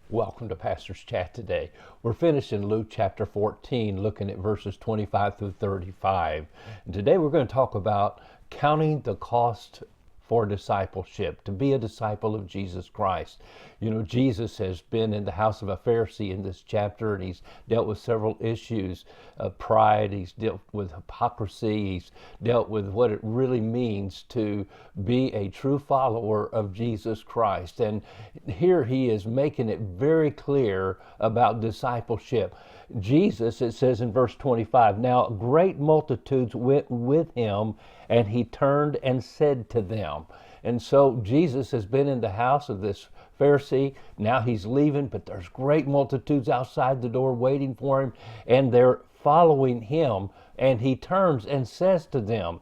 Welcome to Pastor's Chat today. We're finishing Luke chapter 14, looking at verses 25 through 35. And today we're going to talk about counting the cost for discipleship, to be a disciple of Jesus Christ. You know, Jesus has been in the house of a Pharisee in this chapter, and he's dealt with several issues of pride. He's dealt with hypocrisy. He's dealt with what it really means to be a true follower of Jesus Christ. And here he is making it very clear about discipleship. Jesus, it says in verse 25, now great multitudes went with him, and he turned and said to them. And so Jesus has been in the house of this Pharisee. Now he's leaving, but there's great multitudes outside the door waiting for him, and they're following him. And he turns and says to them,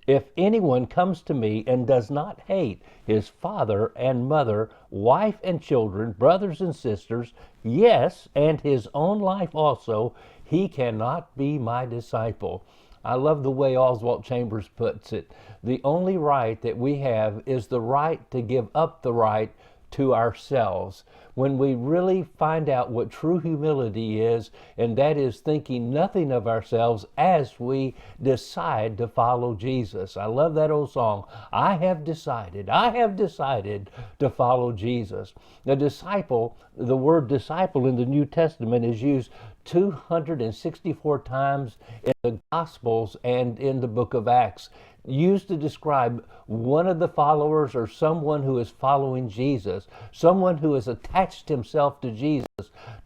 if anyone comes to me and does not hate his father and mother, wife and children, brothers and sisters, yes, and his own life also, he cannot be my disciple. I love the way Oswald Chambers puts it. The only right that we have is the right to give up the right to ourselves. When we really find out what true humility is, and that is thinking nothing of ourselves as we decide to follow Jesus. I love that old song, I have decided to follow Jesus. The disciple, the word disciple in the New Testament is used 264 times in the Gospels and in the book of Acts, used to describe one of the followers or someone who is following Jesus, someone who has attached himself to Jesus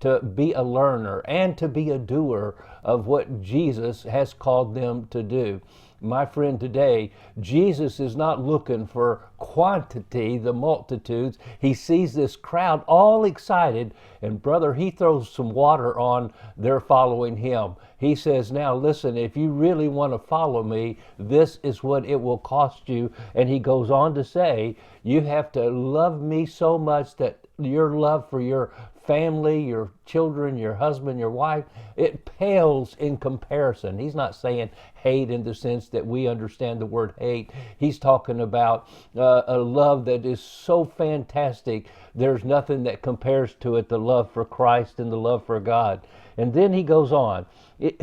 to be a learner and to be a doer of what Jesus has called them to do. My friend, today, Jesus is not looking for quantity, the multitudes. He sees this crowd all excited, and brother, he throws some water on their following him. He says, now listen, if you really want to follow me, this is what it will cost you. And he goes on to say, you have to love me so much that your love for your family, your children, your husband, your wife, it pales in comparison. He's not saying hate in the sense that we understand the word hate. He's talking about a love that is so fantastic, there's nothing that compares to it, the love for Christ and the love for God. And then he goes on,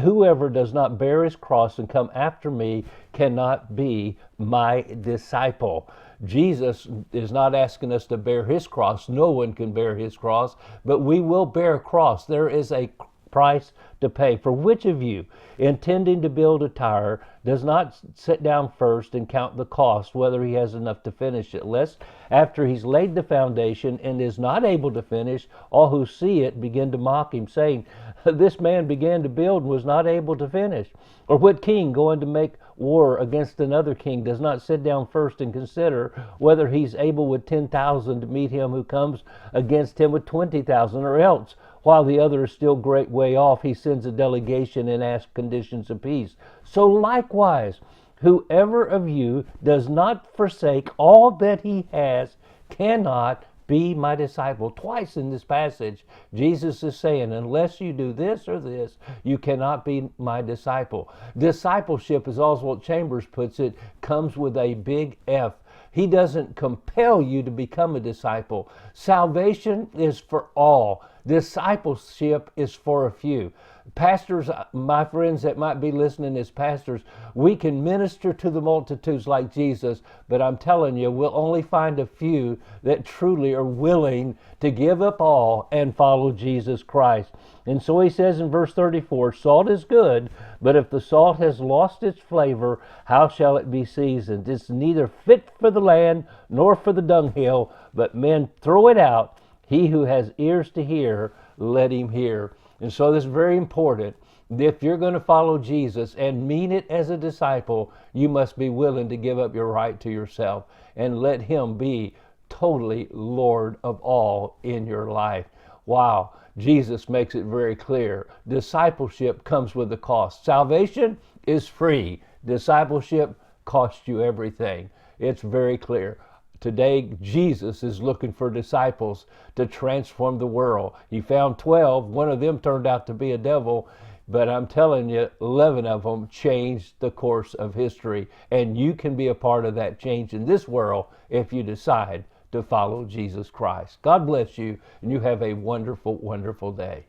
whoever does not bear his cross and come after me cannot be my disciple. Jesus is not asking us to bear his cross. No one can bear his cross, but we will bear a cross. There is a price to pay. For which of you, intending to build a tower, does not sit down first and count the cost, whether he has enough to finish it, lest after he's laid the foundation and is not able to finish, all who see it begin to mock him, saying, this man began to build and was not able to finish? Or what king going to make war against another king does not sit down first and consider whether he's able with 10,000 to meet him who comes against him with 20,000, or else, while the other is still great way off, he sends a delegation and asks conditions of peace. So likewise, whoever of you does not forsake all that he has cannot be my disciple. Twice in this passage, Jesus is saying, unless you do this or this, you cannot be my disciple. Discipleship, as Oswald Chambers puts it, comes with a big F. He doesn't compel you to become a disciple. Salvation is for all. Discipleship is for a few. Pastors, my friends that might be listening as pastors, we can minister to the multitudes like Jesus, but I'm telling you, we'll only find a few that truly are willing to give up all and follow Jesus Christ. And so he says in verse 34, salt is good, but if the salt has lost its flavor, how shall it be seasoned? It's neither fit for the land nor for the dunghill, but men throw it out. He who has ears to hear, let him hear. And so this is very important. If you're going to follow Jesus and mean it as a disciple, you must be willing to give up your right to yourself and let him be totally Lord of all in your life. Wow, Jesus makes it very clear. Discipleship comes with a cost. Salvation is free. Discipleship costs you everything. It's very clear. Today, Jesus is looking for disciples to transform the world. He found 12. One of them turned out to be a devil. But I'm telling you, 11 of them changed the course of history. And you can be a part of that change in this world if you decide to follow Jesus Christ. God bless you, and you have a wonderful, wonderful day.